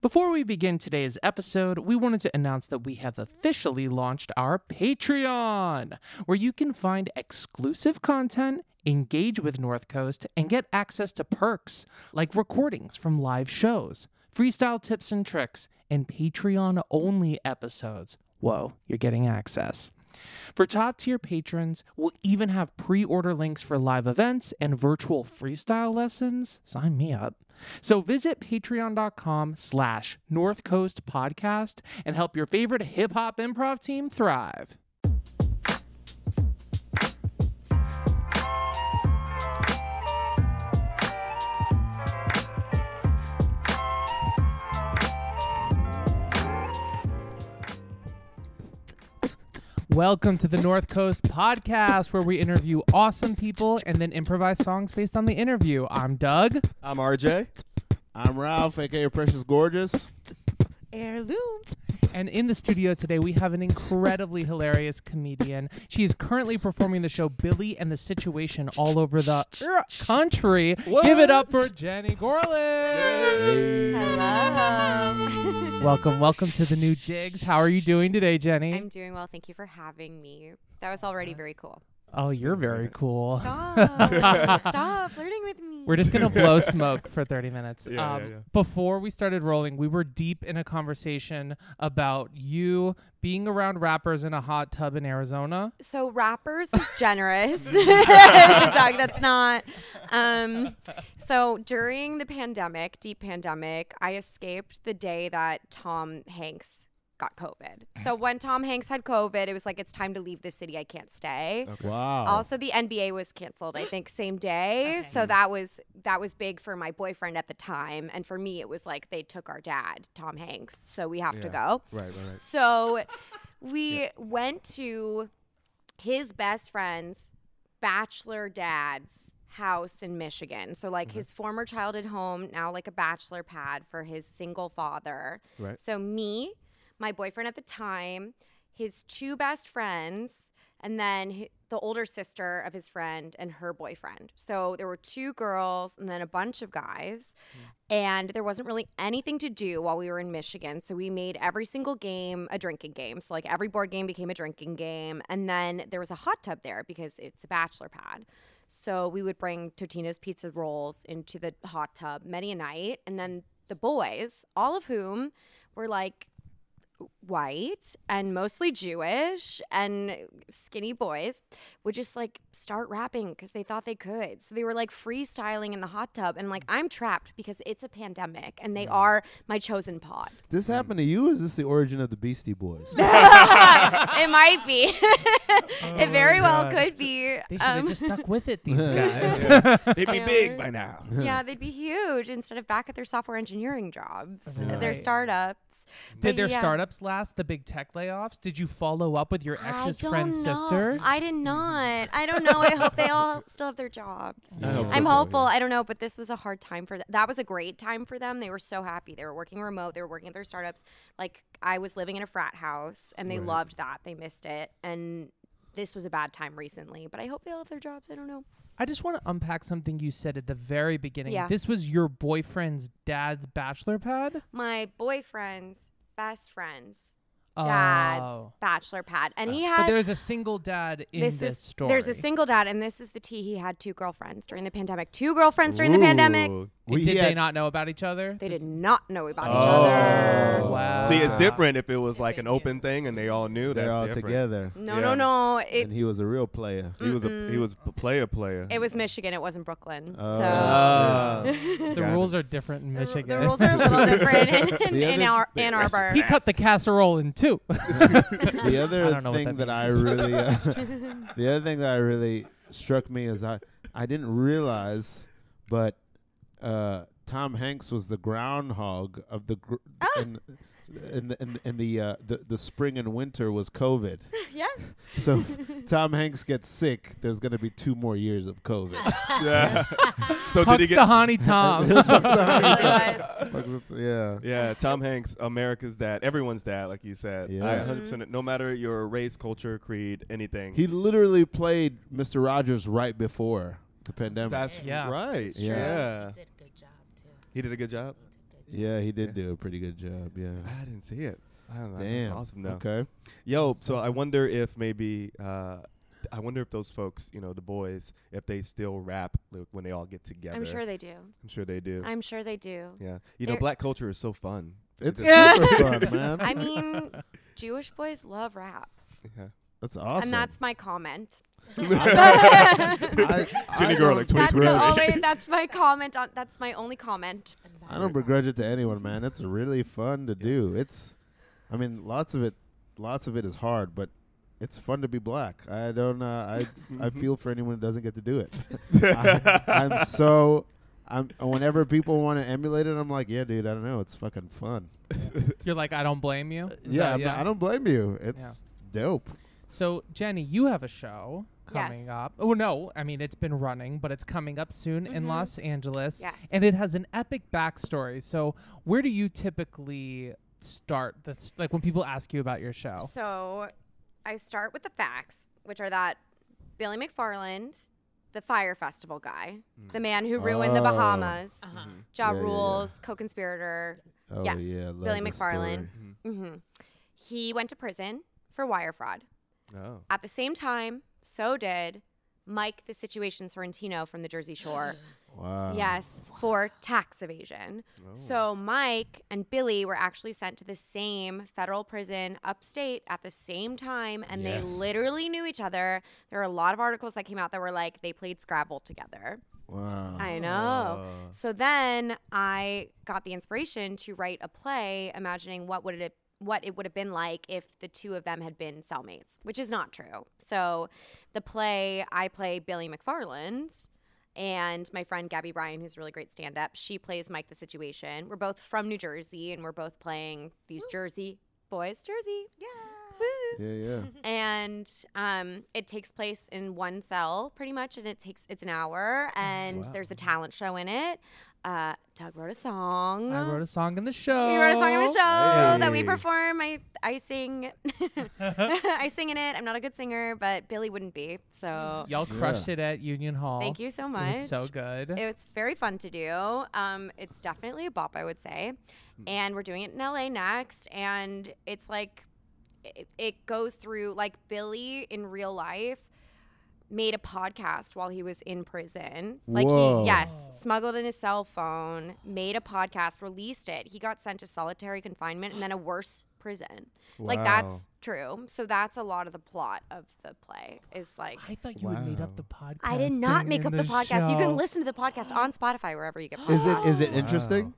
Before we begin today's episode, we wanted to announce that we have officially launched our Patreon, where you can find exclusive content, engage with North Coast, and get access to perks like recordings from live shows, freestyle tips and tricks, and Patreon-only episodes. Whoa, you're getting access. For top-tier patrons, we'll even have pre-order links for live events and virtual freestyle lessons. Sign me up. So visit patreon.com/North Coast Podcast and help your favorite hip-hop improv team thrive. Welcome to the North Coast Podcast, where we interview awesome people and then improvise songs based on the interview. I'm Doug. I'm RJ. I'm Ralph, aka Precious Gorgeous. Heirloom. And in the studio today, we have an incredibly hilarious comedian. She is currently performing the show Billy and the Situation all over the country. What? Give it up for Jenny Gorelick. Hey. Hello. Welcome to the new digs. How are you doing today, Jenny? I'm doing well. Thank you for having me. That was already very cool. Oh, you're very cool. Stop flirting with me. We're just going to blow smoke for 30 minutes. Yeah. Before we started rolling, we were deep in a conversation about you being around rappers in a hot tub in Arizona. So rappers is generous. Doug, that's not. So during the pandemic, deep pandemic, I escaped the day that Tom Hanks got COVID. So when Tom Hanks had COVID, it was like, it's time to leave the city. I can't stay. Okay. Wow. Also, the NBA was canceled, I think, same day. Okay. So that was big for my boyfriend at the time. And for me, it was like they took our dad, Tom Hanks. So we have to go. Right. So we went to his best friend's bachelor dad's house in Michigan. So like his former childhood home, now like a bachelor pad for his single father. Right. So me, my boyfriend at the time, his two best friends, and then the older sister of his friend and her boyfriend. So there were two girls and then a bunch of guys. And there wasn't really anything to do while we were in Michigan. So we made every single game a drinking game. So like every board game became a drinking game. And then there was a hot tub there because it's a bachelor pad. So we would bring Totino's pizza rolls into the hot tub many a night. And then the boys, all of whom were like white and mostly Jewish and skinny boys, would just like start rapping because they thought they could. So they were like freestyling in the hot tub, and like I'm trapped because it's a pandemic and they are my chosen pod. This happened to you? Or is this the origin of the Beastie Boys? It might be. It very well could be. They should have just stuck with it, these guys. They'd be big by now. Yeah, they'd be huge instead of back at their software engineering jobs, Right. their startups. Did their yeah. startups last, the big tech layoffs? Did you follow up with your ex's I friend's don't know. sister? I did not. I don't know. I hope they all still have their jobs. I hope so I'm too, hopeful. yeah. I don't know, but this was a hard time for them. That was a great time for them. They were so happy. They were working remote. They were working at their startups. Like I was living in a frat house, and they Right. loved that. They missed it, and this was a bad time recently. But I hope they all have their jobs. I don't know. I just want to unpack something you said at the very beginning. Yeah. This was your boyfriend's dad's bachelor pad? My boyfriend's best friend's dad's Oh. bachelor pad, and he But had. there's a single dad in this story. There's a single dad, and this is the tea. He had two girlfriends during the pandemic. Two girlfriends during the pandemic. Ooh. Did they not know about each other? They did not know about each other. Wow. See, it's different if it was like an open thing and they all knew. They're That's all different. together. No, Yeah. no, no. And he was a real player. He was a player. It was Michigan. It wasn't Brooklyn. Oh. So The Got rules it. are different in the Michigan. rules are a little different in The other- Ann Arbor. He cut the casserole in two. The other I don't know what thing that that I really, the other thing that I really struck me is I didn't realize, but Tom Hanks was the groundhog of the in the spring and winter was COVID. Yes. So Tom Hanks gets sick. There's going to be 2 more years of COVID. Yeah. So did he get? Punxsutawney Tom. Yeah. Yeah, Tom Hanks, America's dad, everyone's dad, like you said. Yeah. I 100%. No matter your race, culture, creed, anything. He literally played Mr. Rogers right before the pandemic. That's Yeah. right. Yeah. Yeah. Did a good job too. He did a good job. Yeah, he did do a pretty good job. Yeah. I didn't see it. I don't know. Damn. That's awesome, though. Okay. Yo, so I wonder if maybe, I wonder if those folks, you know, the boys, if they still rap when they all get together. I'm sure they do. I'm sure they do. I'm sure they do. Yeah. You know, black culture is so fun. It's super fun, man. I mean, Jewish boys love rap. Yeah. That's awesome. And that's my comment. Jenny I Gorelick, don't- That's my comment on. That's my only comment. I don't begrudge it to anyone, man. It's really fun to do. I mean, lots of it is hard, but it's fun to be black. I don't. I feel for anyone who doesn't get to do it. Whenever people want to emulate it, I'm like, yeah, dude. I don't know. It's fucking fun. You're like, I don't blame you. Yeah, I don't blame you. It's dope. So, Jenny, you have a show coming Yes. up. Oh, no. I mean, it's been running, but it's coming up soon in Los Angeles. Yes. And it has an epic backstory. So, where do you typically start this? Like, when people ask you about your show? So, I start with the facts, which are that Billy McFarland, the Fyre Festival guy, the man who ruined the Bahamas, Ja Yeah, Rule's co-conspirator. Oh, Yes, yeah. love Billy this McFarland. story. He went to prison for wire fraud. Oh. At the same time, so did Mike the Situation Sorrentino from the Jersey Shore. Wow. Yes, for tax evasion. So Mike and Billy were actually sent to the same federal prison upstate at the same time, and they literally knew each other. There are a lot of articles that came out that were like they played Scrabble together. Wow. I know. So then I got the inspiration to write a play imagining what it would have been like if the two of them had been cellmates, which is not true. So the play, I play Billy McFarland, and my friend Gabby Bryan, who's a really great stand-up, she plays Mike the Situation. We're both from New Jersey, and we're both playing these Jersey boys. Jersey. Yeah. Woo. Yeah. And it takes place in one cell pretty much, and it's an hour, and there's a talent show in it. Doug wrote a song. I wrote a song in the show. He wrote a song in the show that we Hey. perform. I sing. I sing in it. I'm not a good singer, but Billy wouldn't be. So Y'all crushed it at Union Hall. thank you so It much. was so good. It's very fun to do. It's definitely a bop, I would say. And we're doing it in LA next. And it's like, it goes through, like, Billy in real life made a podcast while he was in prison. Like, Whoa. smuggled in his cell phone, made a podcast, released it. He got sent to solitary confinement and then a worse prison. Like, that's true. So that's a lot of the plot of the play is like, I thought you had made up the podcast. I did not thing make in up the podcast. You show. can listen to the podcast on Spotify, wherever you get podcasts. Is it interesting?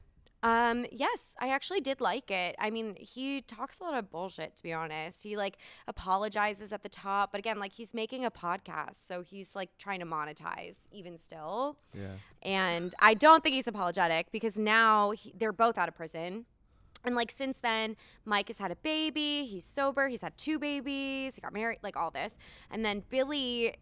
Yes, I actually did like it. I mean, he talks a lot of bullshit, to be honest. He like apologizes at the top, but again, like he's making a podcast, so he's like trying to monetize even still. Yeah. And I don't think he's apologetic because now they're both out of prison. And like since then, Mike has had a baby, he's sober, he's had 2 babies, he got married, like all this. And then Billy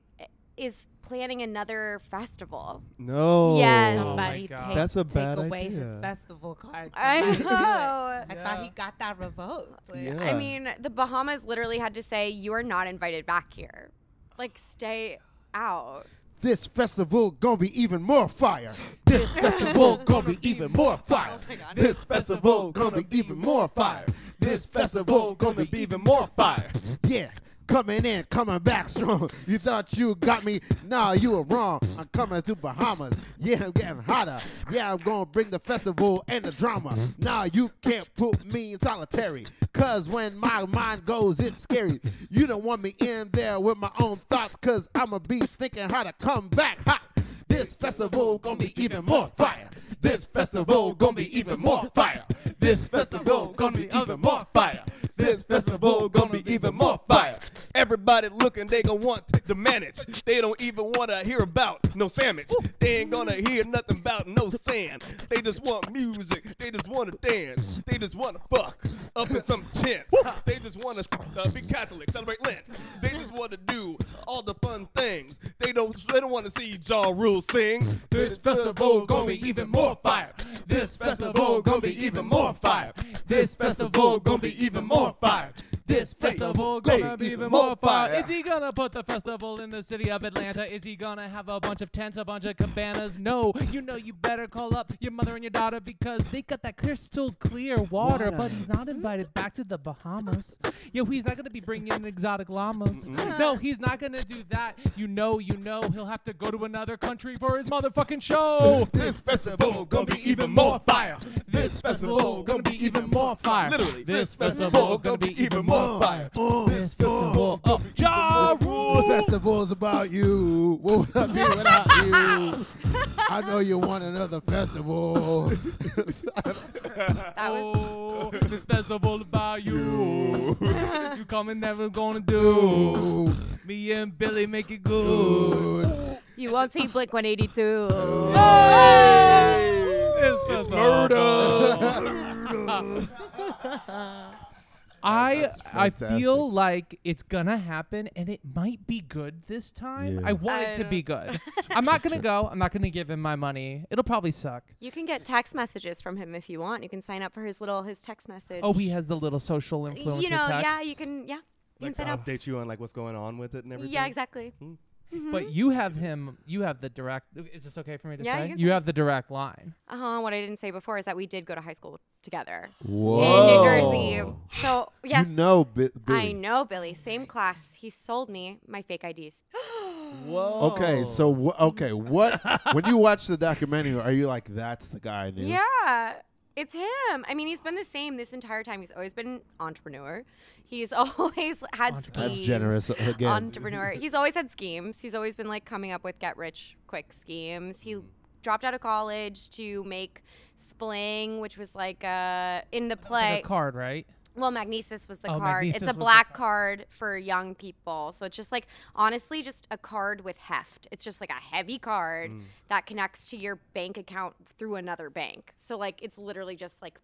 is planning another festival. No. Yes. Somebody God. take, That's a take bad away his idea. festival card. I Somebody do it. know. I thought he got that revoked. Like, Yeah. I mean, the Bahamas literally had to say, you are not invited back here. Like, stay out. This festival gonna be even more fire. This festival gonna be even more fire. This festival gonna be even more fire. This festival gonna be even more fire. Yeah. Coming in, coming back strong. You thought you got me? Nah, you were wrong. I'm coming to Bahamas. Yeah, I'm getting hotter. Yeah, I'm gonna bring the festival and the drama. Nah, you can't put me in solitary. Cause when my mind goes, it's scary. You don't want me in there with my own thoughts. Cause I'ma be thinking how to come back hot. This festival gonna be even more fire. This festival gonna be even more fire. This festival gonna be even more fire. This festival gonna be even more fire. Everybody looking, they gon' want to manage. They don't even wanna hear about no sandwich. They ain't gonna hear nothing about no sand. They just want music. They just wanna dance. They just wanna fuck up in some tents. They just wanna be Catholic, celebrate Lent. They just wanna do all the fun things. They don't wanna see Ja Rule sing. This festival gonna be even more fire. This festival gonna be even more fire. This festival gonna be even more fire. This festival festival gonna be even more fire? Is he gonna put the festival in the city of Atlanta? Is he gonna have a bunch of tents, a bunch of cabanas? No, you know you better call up your mother and your daughter because they got that crystal clear water, but he's not invited back to the Bahamas. Yo, he's not gonna be bringing in exotic llamas. No, he's not gonna do that. You know, he'll have to go to another country for his motherfucking show. This festival gonna be even more fire. This festival gonna be even more fire. Literally, this festival gonna be even more fire. This festival, Ja Rule. The festival's about you. What would I be without you? I know you want another festival. That was this festival about you. You coming, never gonna do. Me and Billy make it good. you won't see Blink 182. It's murder. I fantastic. feel like it's gonna happen, and it might be good this time. Yeah. I want it to be good. I'm not gonna go. I'm not gonna give him my money. It'll probably suck. You can get text messages from him if you want. You can sign up for his text message. Oh, he has the little social influencer You know, texts. yeah, you can Like sign to up. update you on like what's going on with it and everything. Yeah, exactly. But you have him. You have the direct. Is this okay for me to Yeah, say? you can You say have the direct line. What I didn't say before is that we did go to high school together Whoa. in New Jersey. So yes, You know, Billy. I know Billy. Same class. He sold me my fake IDs. Whoa. Okay, so what? When you watch the documentary, are you like, that's the guy I knew? Yeah, it's him. I mean, he's been the same this entire time. He's always been an entrepreneur. He's always had schemes. That's generous again. Entrepreneur. He's always had schemes. He's always been like coming up with get rich quick schemes. He dropped out of college to make Spling, which was like in the play. Like a card, right? Well, Magnesis was the Oh, card. Magnesis It's a was the black card for young people. So it's just like, honestly, just a card with heft. It's just like a heavy card that connects to your bank account through another bank. So like, it's literally just like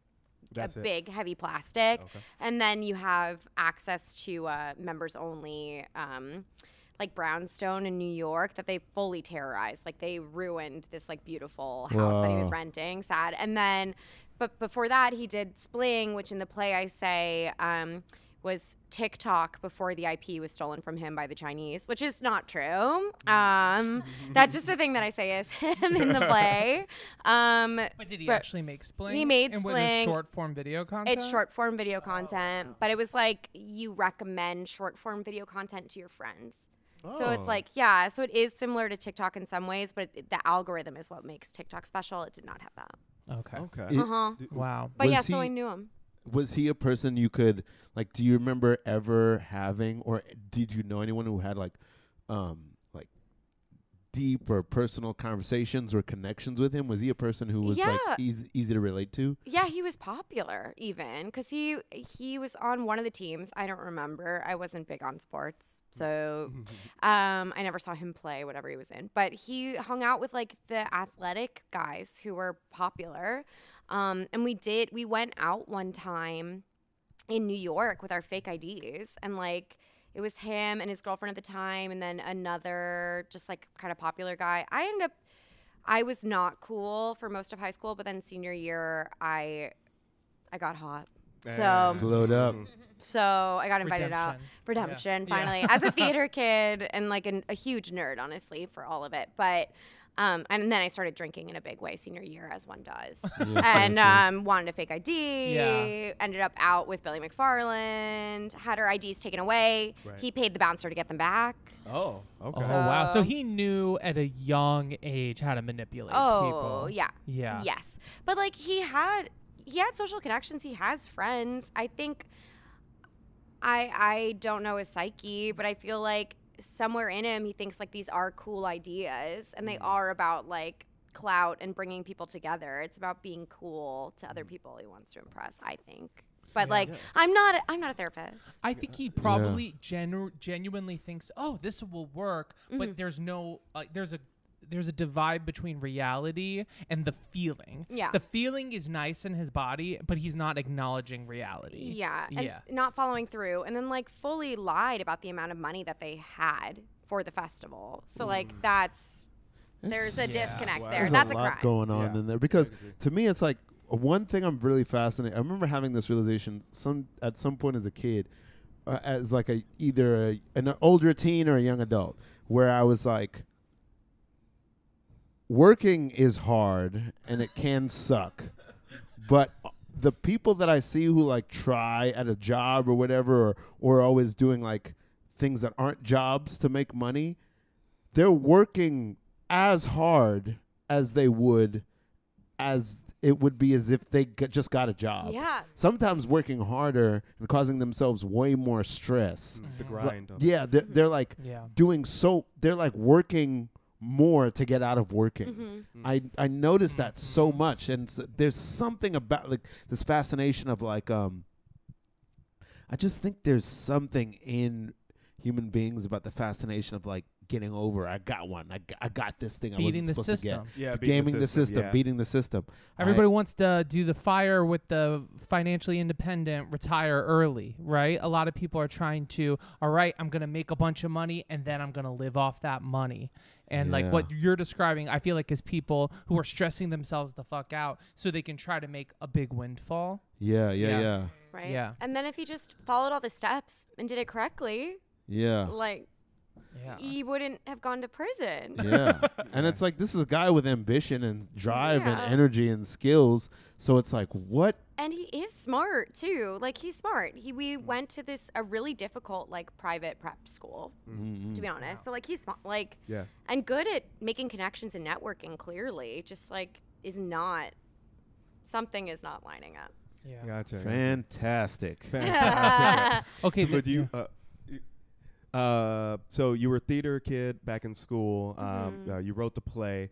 That's a it. big heavy plastic. And then you have access to members only, like Brownstone in New York that they fully terrorized. Like they ruined this like beautiful house that he was Wow. renting. Sad. And then, but before that, he did Spling, which in the play I say was TikTok before the IP was stolen from him by the Chinese, which is not true. That's just a thing that I say is him in the play. But did he but actually make Spling? he made and was it Spling. short form video content? It's short form video content, but it was like you recommend short form video content to your friends. So it's Oh. like, yeah, so it is similar to TikTok in some ways, but the algorithm is what makes TikTok special. It did not have that. Okay. Okay. Wow. But Was yeah, so I he- knew him. Was he a person you could like? Do you remember ever having, or did you know anyone who had like deep or personal conversations or connections with him? Was he a person who was like Yeah. easy to relate to? Yeah, he was popular even because he was on one of the teams. I don't remember. I wasn't big on sports, so I never saw him play whatever he was in. But he hung out with like the athletic guys who were popular, and we went out one time in New York with our fake IDs, and like it was him and his girlfriend at the time, and then another just like kind of popular guy. I was not cool for most of high school, but then senior year, I got hot. So Glowed up. so I got invited out. Redemption. Redemption, finally. As a theater kid and like a huge nerd, honestly, for all of it. But and then I started drinking in a big way senior year, as one does. And wanted a fake ID. Yeah. Ended up out with Billy McFarland. Had her IDs taken away. Right. He paid the bouncer to get them back. Oh, okay. Oh wow! So So- he knew at a young age how to manipulate Oh, people. yeah. Yeah. Yes. But like he had social connections. He has friends. I think I don't know his psyche, but I feel like somewhere in him he thinks like these are cool ideas and they are about like clout and bringing people together. It's about being cool to other people he wants to impress, I think. But like I'm not a therapist. I think he probably genuinely thinks, "Oh, this will work," but there's no there's a divide between reality and the feeling. Yeah. The feeling is nice in his body, but he's not acknowledging reality. Yeah, and Yeah. not following through, and then like fully lied about the amount of money that they had for the festival. So like there's a disconnect there. There's That's a a lot crime. going on in there because to me it's like one thing I'm really fascinated. I remember having this realization at some point as a kid. as like an older teen or a young adult, where I was like, working is hard and it can suck, but the people that I see who like try at a job or whatever, or always doing like things that aren't jobs to make money, they're working as hard as they would as it would be as if they just got a job. Yeah. Sometimes working harder and causing themselves way more stress. The grind. Yeah, they're like doing they're like working more to get out of working. I noticed that so much, and there's something about like this fascination of like I just think there's something in human beings about the fascination of like getting over. I got one. I got this thing. Beating I the wasn't supposed system. to get. Yeah, Gaming the system. yeah. Beating the system. Everybody wants to do the Fyre with the financially independent, retire early, right? A lot of people are trying to, all right, I'm going to make a bunch of money and then I'm going to live off that money. And like what you're describing, I feel like is people who are stressing themselves the fuck out so they can try to make a big windfall. Yeah. Right. Yeah. And then if you just followed all the steps and did it correctly, like you wouldn't have gone to prison. Yeah. And it's like, this is a guy with ambition and drive and energy and skills. So it's like, what? And he is smart too. Like he's smart. We went to a really difficult like private prep school, to be honest. So like he's smart, like and good at making connections and networking. Clearly, just like something is not lining up. Yeah. Gotcha. Fantastic. Okay. So, so you were a theater kid back in school. You wrote the play.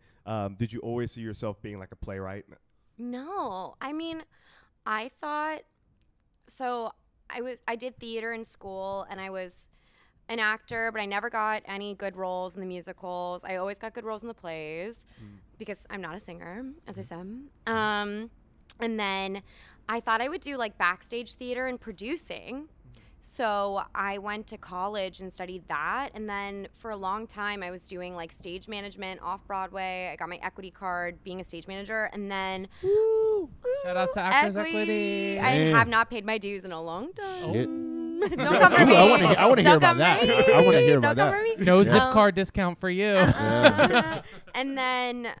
Did you always see yourself being like a playwright? No, I mean, I thought so. I did theater in school, and I was an actor, but I never got any good roles in the musicals. I always got good roles in the plays because I'm not a singer, as I said. And then I thought I would do like backstage theater and producing. So I went to college and studied that. And then for a long time, I was doing like stage management off Broadway. I got my equity card being a stage manager. And then shout out to Actors Equity. I have not paid my dues in a long time. Don't come for Ooh, me. I want to hear about that. I want to hear about Don't that. come for me. No zip card discount for you. And then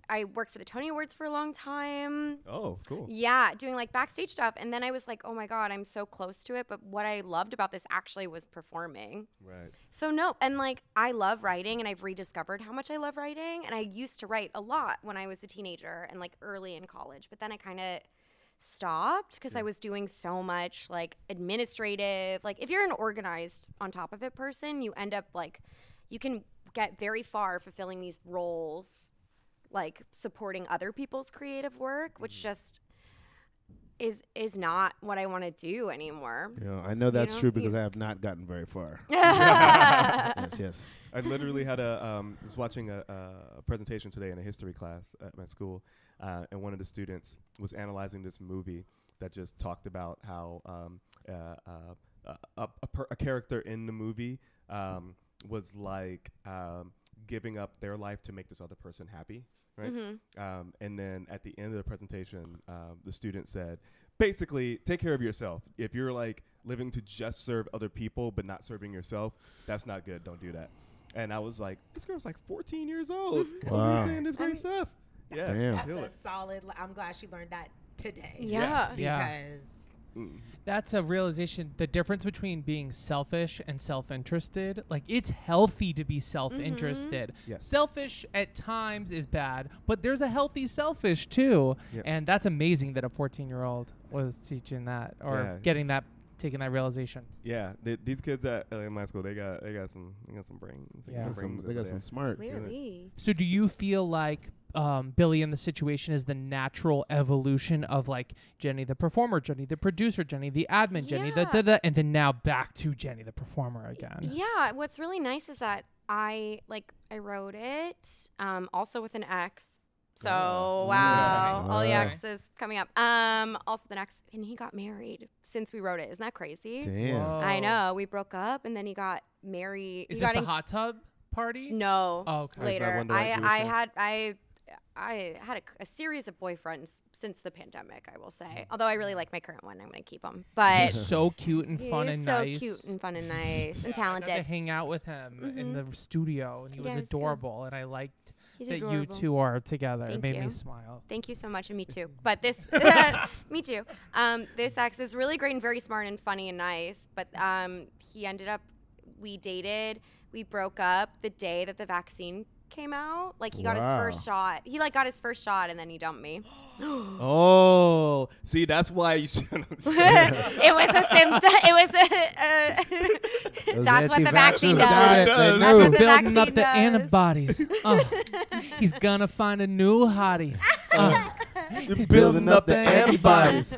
I worked for the Tony Awards for a long time. Oh, cool. Yeah, doing like backstage stuff. And then I was like, oh my God, I'm so close to it. But what I loved about this actually was performing. Right. So no, and like I love writing, and I've rediscovered how much I love writing. And I used to write a lot when I was a teenager and like early in college. But then I kind of stopped because I was doing so much like administrative. Like if you're an organized on top of it person, you end up like, you can get very far fulfilling these roles, like supporting other people's creative work, which just is not what I want to do anymore. Yeah, I know that's true because I have not gotten very far. Yes. I literally had was watching a presentation today in a history class at my school, and one of the students was analyzing this movie that just talked about how a character in the movie was like giving up their life to make this other person happy. Right. And then at the end of the presentation, the student said, basically, take care of yourself. If you're like living to just serve other people but not serving yourself, that's not good. Don't do that. And I was like, this girl's like 14 years old. Wow. She's saying this great stuff. Yeah. Damn. That's a solid. I'm glad she learned that today. Yeah. Because That's a realization. The difference between being selfish and self-interested, like it's healthy to be self-interested. Yes. Selfish at times is bad, but there's a healthy selfish too. Yep. And that's amazing that a 14-year-old was teaching that or taking that realization. Yeah, these kids at my school, they got some brains. They got some smart. Clearly. So do you feel like Billy in the situation is the natural evolution of like Jenny the performer, Jenny the producer, Jenny the admin, Jenny the and then now back to Jenny the performer again? Yeah, what's really nice is that I wrote it also with an X. So wow, all the X's coming up. Also the next, and he got married since we wrote it. Isn't that crazy? Damn. Whoa. I know. We broke up, and then he got married. Is this the hot tub party? No. Oh, okay. Later. One to, like, Jewish I had a series of boyfriends since the pandemic, I will say. Although I really like my current one, I'm going to keep him. But He's so cute and fun and so nice. cute and fun and nice and I got to talented. hang out with him in the studio, and he was Yeah, he's good. adorable, and I liked He's that you adorable. two are together. Thank It made you. me smile. Thank you so much, and me too. But this, me too. This ex is really great and very smart and funny and nice. But he ended up, we dated, we broke up the day that the vaccine came out. Like he got his first shot. He like got his first shot, and then he dumped me. Oh, see, that's why you shouldn't. It was a symptom. It was Those that's what the anti-vaxxers vaccine got does. it. They That's what knew. the Building vaccine up the does. antibodies. He's gonna find a new hottie. He's building up the antibodies.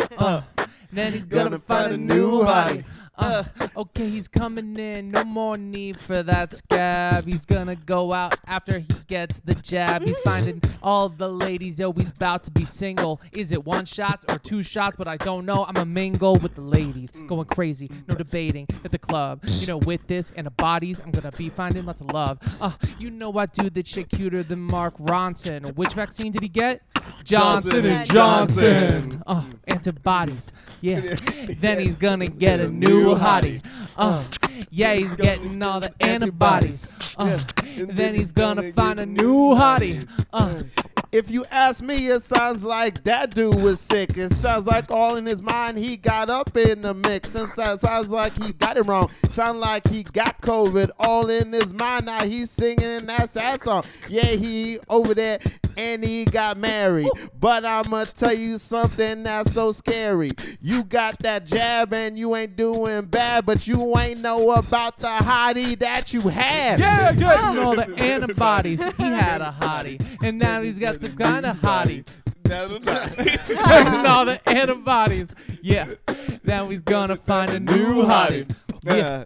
Then he's gonna find a new hottie. Okay, he's coming in. No more need for that scab. He's gonna go out after he gets the jab. He's finding all the ladies. Yo, he's about to be single. Is it 1 shot or 2 shots? But I don't know. I'm a mingle with the ladies. Going crazy. No debating at the club. You know, with this and the bodies, I'm gonna be finding lots of love. You know I do that shit cuter than Mark Ronson. Which vaccine did he get? Johnson and Johnson. Antibodies. Yeah. Then he's gonna get a new hottie. Yeah, he's getting all the antibodies. Then he's gonna find a new hottie. If you ask me, it sounds like that dude was sick. It sounds like all in his mind he got up in the mix. And sounds like he got it wrong. Sound like he got COVID all in his mind. Now he's singing that sad song. Yeah, he over there and he got married. But I'ma tell you something that's so scary. You got that jab and you ain't doing bad, but you ain't know about the hottie that you had. Yeah, good. Getting all the antibodies. He had a hottie. And now he's got the kind of hottie. Getting all the antibodies. Yeah. Now he's gonna find a new hottie. Yeah,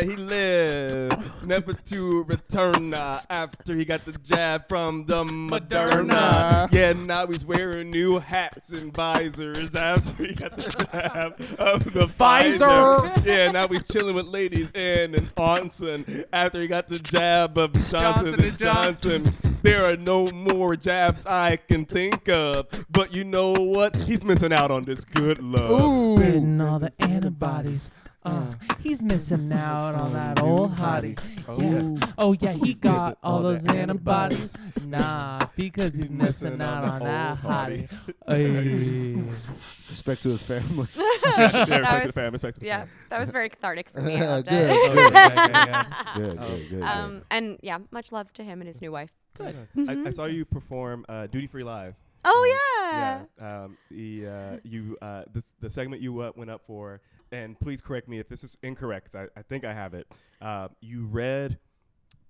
he lived never to return after he got the jab from the Moderna. Yeah, now he's wearing new hats and visors after he got the jab of the Pfizer. Yeah, now he's chilling with ladies in an onsen after he got the jab of Johnson & Johnson. There are no more jabs I can think of, but you know what? He's missing out on this good love. Getting all the antibodies. He's missing out on that old hottie. Yeah. Oh yeah, he got all those antibodies. Nah, because he's missing out on that hottie. Respect to his family. Yeah, that was very cathartic for me. I Yeah, loved good. it. Good. And yeah, much love to him and his new wife. Good. I saw you perform Duty Free Live. Oh yeah. The segment you went up for, and please correct me if this is incorrect. I think I have it. You read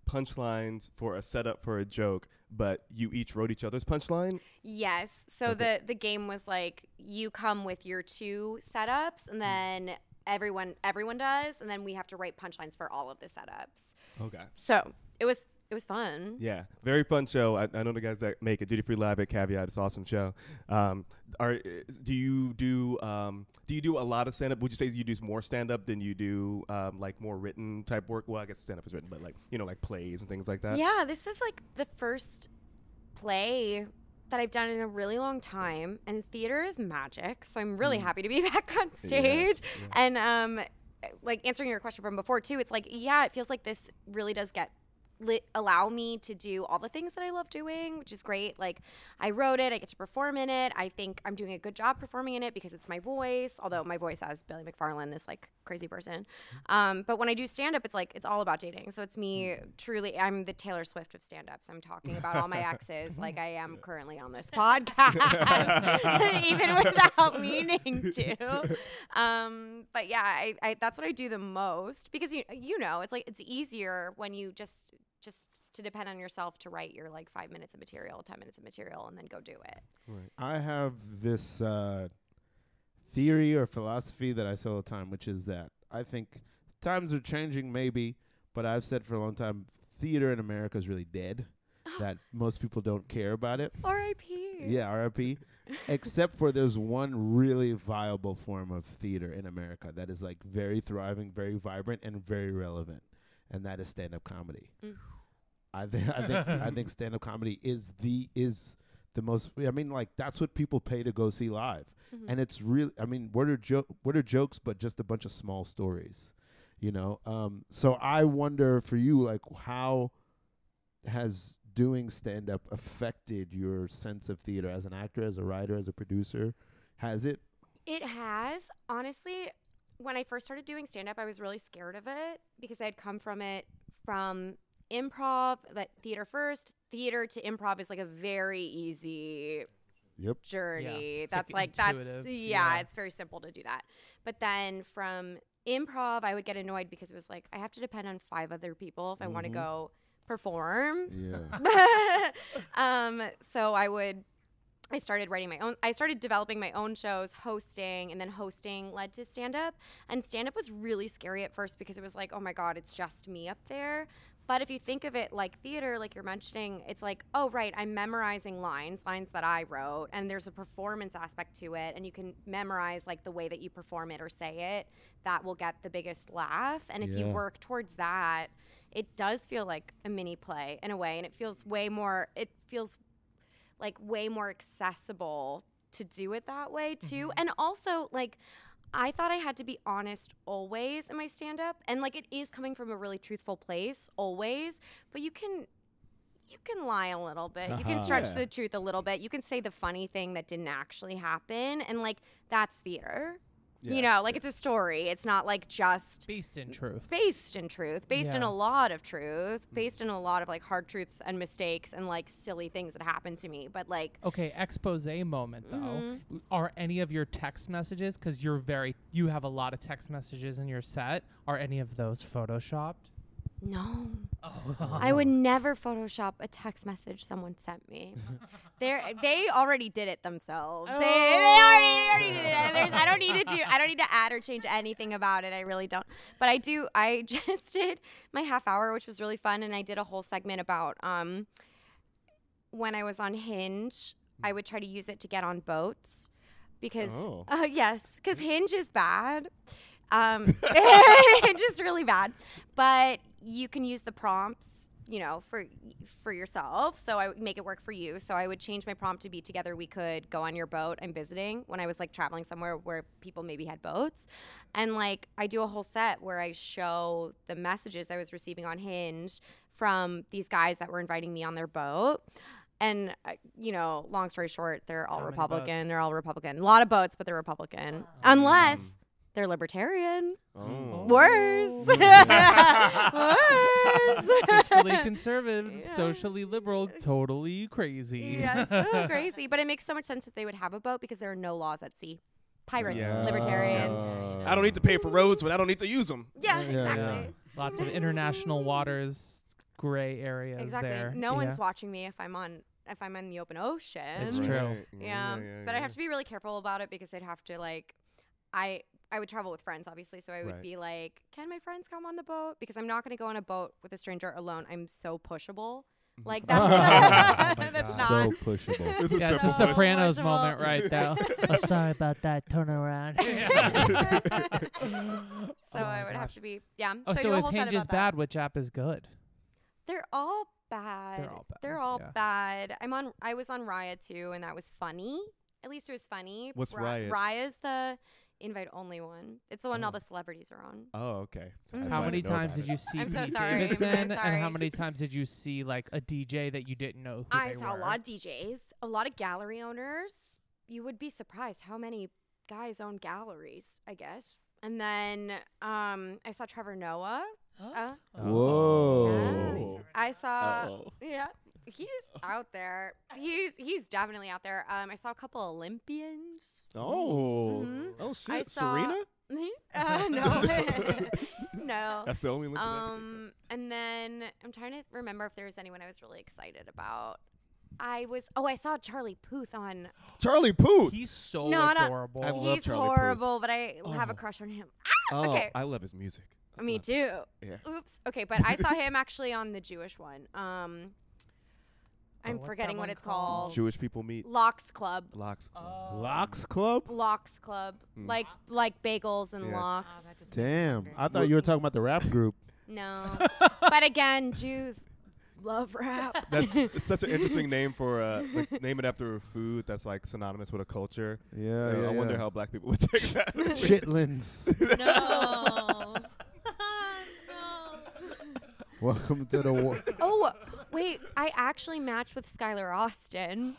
punchlines for a setup for a joke, but you each wrote each other's punchline. Yes. So Okay. the game was like you come with your 2 setups, and then everyone does, and then we have to write punchlines for all of the setups. Okay. So it was fun. Yeah, very fun show. I know the guys that make it. Duty Free Live at Caveat. It's an awesome show. Do you do a lot of stand up? Would you say you do more stand up than you do like more written type work? Well, I guess stand up is written, but like like plays and things like that. Yeah, this is like the first play that I've done in a really long time, and theater is magic. So I'm really happy to be back on stage. Yes, yeah. And like answering your question from before too, it's like it feels like this really does allow me to do all the things that I love doing, which is great. Like I wrote it, I get to perform in it. I think I'm doing a good job performing in it because it's my voice, although my voice as Billy McFarland, this like crazy person. But when I do stand up, it's like it's all about dating. So it's me truly, I'm the Taylor Swift of stand ups. I'm talking about all my exes like I am currently on this podcast, even without meaning to. But yeah, I that's what I do the most because you know, it's like it's easier when you just to depend on yourself to write your like 5 minutes of material, 10 minutes of material, and then go do it. Right. I have this theory or philosophy that I say all the time, which is that I think times are changing maybe, but I've said for a long time, theater in America is really dead, that most people don't care about it. R.I.P. Yeah, R.I.P. Except for there's one really viable form of theater in America that is like very thriving, very vibrant, and very relevant, and that is stand-up comedy. I think stand-up comedy is the most. I mean, like that's what people pay to go see live, Mm-hmm. and it's really. I mean, what are jokes, but just a bunch of small stories, you know. So I wonder for you, like, how has doing stand up affected your sense of theater as an actor, as a writer, as a producer? Has it? It has. Honestly, when I first started doing stand up, I was really scared of it because I had come from improv, that theater first. Theater to improv is like a very easy journey. Yeah, That's like intuitive. it's very simple to do that. But then from improv, I would get annoyed because it was like I have to depend on 5 other people if I want to go perform. Yeah. So I started writing my own. I started developing my own shows, hosting, and then hosting led to stand-up. And stand-up was really scary at first because it was like, oh my God, it's just me up there. But if you think of it like theater, like you're mentioning, it's like, oh, right, I'm memorizing lines that I wrote, and there's a performance aspect to it, and you can memorize like the way that you perform it or say it. That will get the biggest laugh. And if you work towards that, it does feel like a mini play in a way, and it feels way more accessible to do it that way too. Mm-hmm. And also, like, I thought I had to be honest always in my stand-up, and like it is coming from a really truthful place always, but you can lie a little bit. You can stretch the truth a little bit. You can say the funny thing that didn't actually happen, and like that's theater. Yeah. You know, like it's a story. It's not like just based in truth, based in a lot of truth, based in a lot of like hard truths and mistakes and like silly things that happened to me. But like, okay, expose moment though. Are any of your text messages, because you have a lot of text messages in your set, are any of those photoshopped? No. I would never Photoshop a text message someone sent me. They already did it themselves. They already did it. I don't need to add or change anything about it. I really don't. But I just did my half hour, which was really fun, and I did a whole segment about when I was on Hinge, I would try to use it to get on boats because because Hinge is bad. It's just really bad, but you can use the prompts, you know, for yourself. So I would make it work for you. So I would change my prompt to be together we could go on your boat. I'm visiting when I was like traveling somewhere where people maybe had boats. And like I do a whole set where I show the messages I was receiving on Hinge from these guys that were inviting me on their boat. And, you know, long story short, they're all Republican. They're all Republican. A lot of boats, but they're Republican. Unless they're libertarian. Worse. Worse. Fiscally conservative, socially liberal, totally crazy. Yeah, so crazy. But it makes so much sense that they would have a boat because there are no laws at sea. Pirates, libertarians. I don't need to pay for roads, but I don't need to use them. Yeah, exactly. Lots of international waters, gray areas there. No one's watching me if I'm in the open ocean. It's true. Yeah. But I have to be really careful about it because I'd have to like I would travel with friends, obviously, so I would be like, can my friends come on the boat? Because I'm not going to go on a boat with a stranger alone. I'm so pushable. Like, that's not. So pushable. This is it's a Sopranos moment right now. Sorry about that. Turn around. So I would have to be, so if Hinge is bad, which app is good? They're all bad. They're all bad. I was on Raya too, and that was funny. At least it was funny. What's Raya? Raya's the invite-only one. It's the one all the celebrities are on. Oh, okay. How many times did you see I'm so Pete sorry. Davidson? I'm sorry. And how many times did you see like a DJ that you didn't know who I they saw were? a lot of DJs, a lot of gallery owners. You would be surprised how many guys own galleries, I guess. And then I saw Trevor Noah. Whoa. Yeah. I saw. Yeah. He's out there. He's definitely out there. I saw a couple Olympians. Oh. Mm-hmm. Oh shit. I saw, Serena? No. No. That's the only Olympian. And then I'm trying to remember if there was anyone I was really excited about. I saw Charlie Puth on. Charlie Puth. He's so No, adorable. I love He's Charlie horrible, but I have a crush on him. Okay. I love his music. Me too. Yeah. Oops. Okay, but I saw him actually on the Jewish one. I'm what's forgetting that what one it's called? called. Jewish people meet. Lox Club. Lox Club. Lox Club? Lox Club. Like bagels and lox. Damn. I thought you were talking about the rap group. No. But again, Jews. love rap. It's such an interesting name for like, name it after a food that's like synonymous with a culture. Yeah, I wonder how black people would take that. Chitlins. No. No. Welcome to the Oh, wait. I actually matched with Skylar Austin.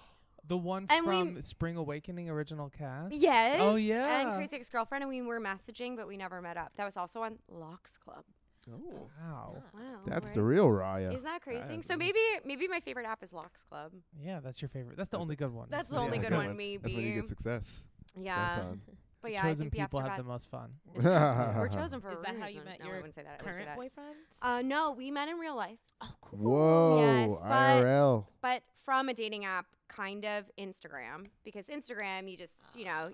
The one And from Spring Awakening original cast? Yes. Oh, yeah. And Crazy Ex-Girlfriend, and we were messaging, but we never met up. That was also on Lox Club. Oh. Wow. Wow. That's right? the real Raya. Isn't that crazy? That So is- maybe my favorite app is Lox Club. Yeah, that's your favorite. That's the only good one. That's the Yeah. only good one, maybe. That's when you get success. Yeah. Sounds But yeah, I Chosen think the apps people are have bad. the most fun. We're chosen for Is a that how you reason. met No, I your wouldn't say that. I wouldn't say current that. boyfriend? No, we met in real life. Oh, cool. Whoa, Yes, but- IRL. But from a dating app, kind of Instagram. Because Instagram, you just,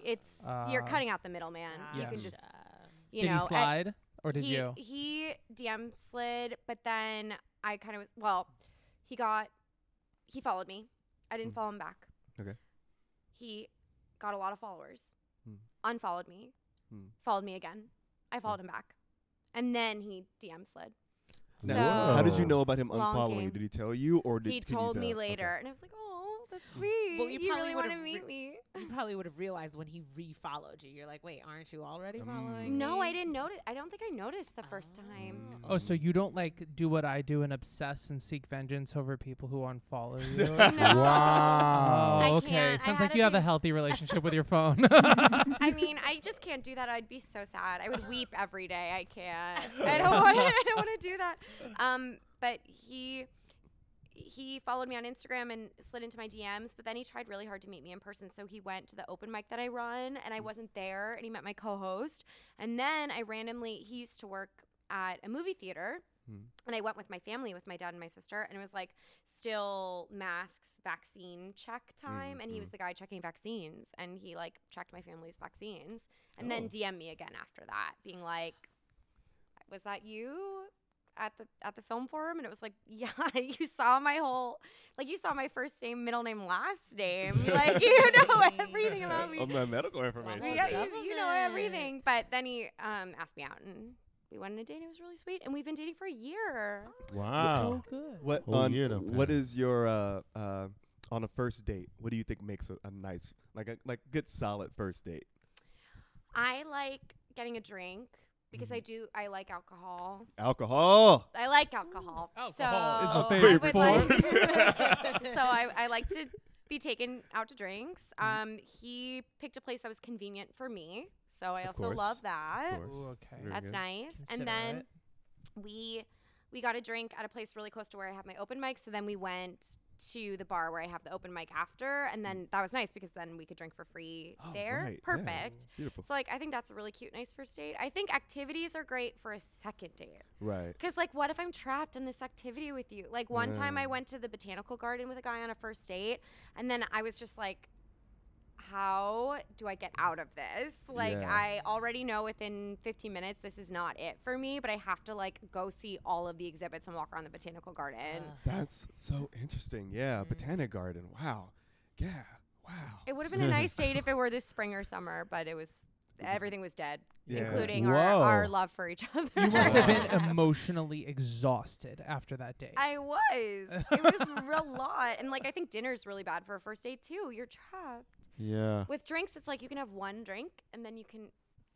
it's, you're cutting out the middleman. You Yeah. can just, Did know. he slide or did he, you? He DM slid, but then I kind of he followed me. I didn't follow him back. Okay. He got a lot of followers, Hmm. unfollowed me, Hmm. followed me again. I followed him back. And then he DM slid. So Now, how did you Whoa. know about him Long unfollowing you? game. Did he tell you, or did he could you told say- me okay. later. And I was like, oh, that's sweet. Well, you you probably really want to would've meet me. You probably would have realized when he re-followed you. You're like, wait, aren't you already following No, me? I didn't notice. I don't think I noticed the first time. Oh, so you don't like do what I do and obsess and seek vengeance over people who unfollow you? No. Wow. I Oh, okay. can't. I Sounds had like to you have a be- healthy relationship with your phone. I mean, I just can't do that. I'd be so sad. I would weep every day. I can't. I don't want to. I don't want to do that. But he followed me on Instagram and slid into my DMs. But then he tried really hard to meet me in person. So he went to the open mic that I run, and I wasn't there. And he met my co-host. And then he used to work at a movie theater. And I went with my family, with my dad and my sister, and it was like still masks, vaccine check time. And he was the guy checking vaccines, and he like checked my family's vaccines, and then DM'd me again after that, being like, "Was that you at the film forum?" And it was like, "Yeah, you saw my first name, middle name, last name. Like you know everything about me. Of my medical information. Yeah, you know everything." But then he asked me out, and we went on a date. It was really sweet, and we've been dating for a year. Wow. good. What Whole year done what passed. is your on a first date? What do you think makes a nice like good solid first date? I like getting a drink because I like alcohol. Alcohol. I like alcohol. Alcohol is my So favorite I sport. would like- so I like to be taken out to drinks. He picked a place that was convenient for me, so I also course. love that. Of course. Ooh, okay. Very That's good. nice. Considerate. And then we got a drink at a place really close to where I have my open mic. So then we went to the bar where I have the open mic after, and then that was nice because then we could drink for free there. Right, yeah. Perfect. Beautiful. So like I think that's a really cute, nice first date. I think activities are great for a second date. Right. Because, like, what if I'm trapped in this activity with you? Like, one time Yeah. I went to the botanical garden with a guy on a first date, and then I was just like, how do I get out of this? Like, Yeah. I already know within 15 minutes this is not it for me, but I have to, like, go see all of the exhibits and walk around the botanical garden. That's so interesting. Yeah, Botanic Garden. Wow. Yeah. Wow. It would have been a nice date if it were this spring or summer, but everything was dead, Yeah. including Whoa. our love for each other. You must have been emotionally exhausted after that date. I was. It was a real lot. And, like, I think dinner's really bad for a first date, too. You're trapped. Yeah. With drinks, it's like you can have one drink and then you can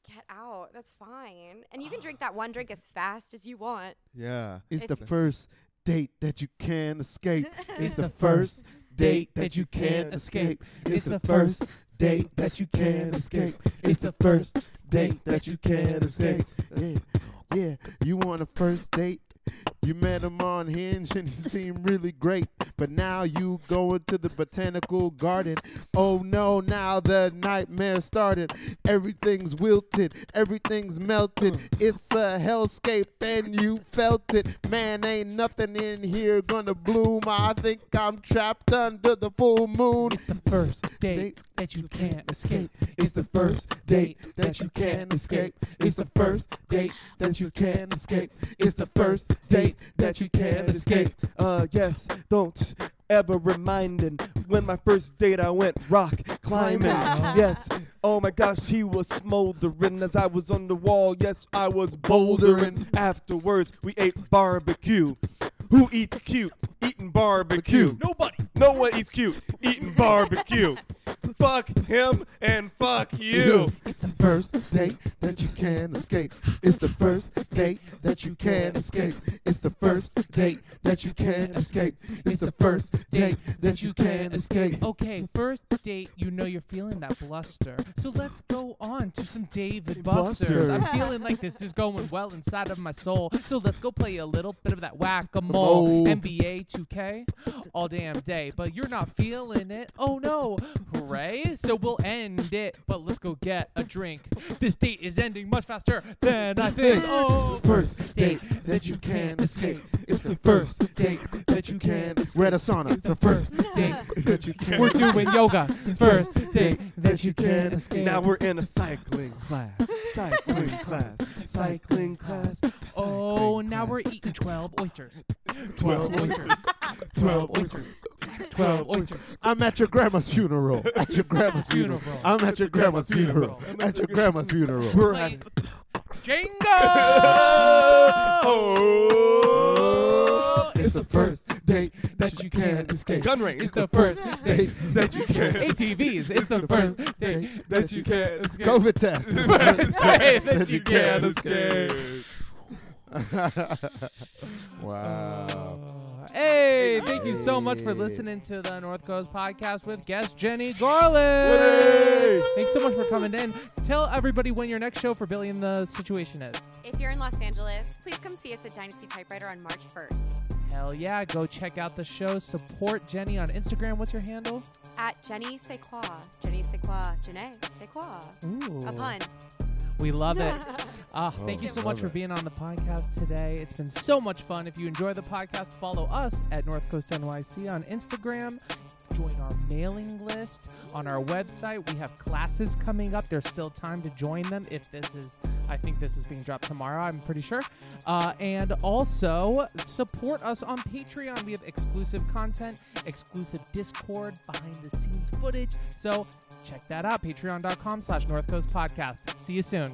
get out. That's fine. And you can drink that one drink as fast as you want. Yeah. It's It's- the first date that you can't escape. It's the first date that you can't escape. It's the first date that you can't escape. It's the first date that you can't escape. Yeah, yeah. You want a first date? You met him on Hinge and he seemed really great. But now you going to the botanical garden. Oh no, now the nightmare started. Everything's wilted, everything's melted. It's a hellscape and you felt it. Man, ain't nothing in here gonna bloom. I think I'm trapped under the full moon. It's the first date that you can't escape. It's the first date that you can't escape. It's the first date that you can't escape. It's the first date that you can't escape. Yes, don't ever reminding when my first date I went rock climbing. Yes, oh my gosh, he was smoldering as I was on the wall. Yes, I was bouldering. Afterwards, we ate barbecue. Who eats cute? Eating barbecue. Nobody. No one eats cute. Eating barbecue. Fuck him and fuck you. It's the first date that you can't escape. It's the first date that you can't escape. It's the first date that you can't escape. It's the first date that you can't escape. Okay, first date, you know you're feeling that bluster. So let's go on to some David Busters. Busters. I'm feeling like this is going well inside of my soul. So let's go play a little bit of that whack-a-mole. NBA 2K all damn day. But you're not feeling it. Oh no. Hooray. So we'll end it. But let's go get a drink. This date is ending much faster than I think. Oh, First date that you can't escape. It's the first date that you can't escape. Red sauna. It's the first date that you can't. we're doing yoga. First date that you can't escape. Now we're in a cycling class. Cycling class. Cycling class. Oh, now we're eating 12 oysters. 12 oysters. 12 oysters. 12 oysters. I'm at your grandma's funeral. At your grandma's funeral. I'm at your grandma's funeral. At your grandma's funeral. We're Play at Jenga! Oh, it's the first date that you can't escape. gun range. It's the first date that you can't. ATVs. It's the first date that you can't escape. COVID test. The first date that you can't escape. Wow. Hey, thank you so much for listening to the North Coast Podcast with guest Jenny Gorelick. Thanks so much for coming in. Tell everybody when your next show for Billy and the Situation is. If you're in Los Angeles, please come see us at Dynasty Typewriter on March 1st. Hell yeah, go check out the show. Support Jenny on Instagram. What's your handle? At Jenny C'est Quoi. Jenny C'est Quoi. Jenny C'est Quoi. Ooh. A pun. We love it. Thank you I so much love for it. being on the podcast today. It's been so much fun. If you enjoy the podcast, follow us at North Coast NYC on Instagram. Join our mailing list on our website. We have classes coming up. There's still time to join them I think this is being dropped tomorrow, I'm pretty sure. And also support us on Patreon. We have exclusive content, exclusive Discord, behind the scenes footage. So check that out, patreon.com/North Coast Podcast. See you soon.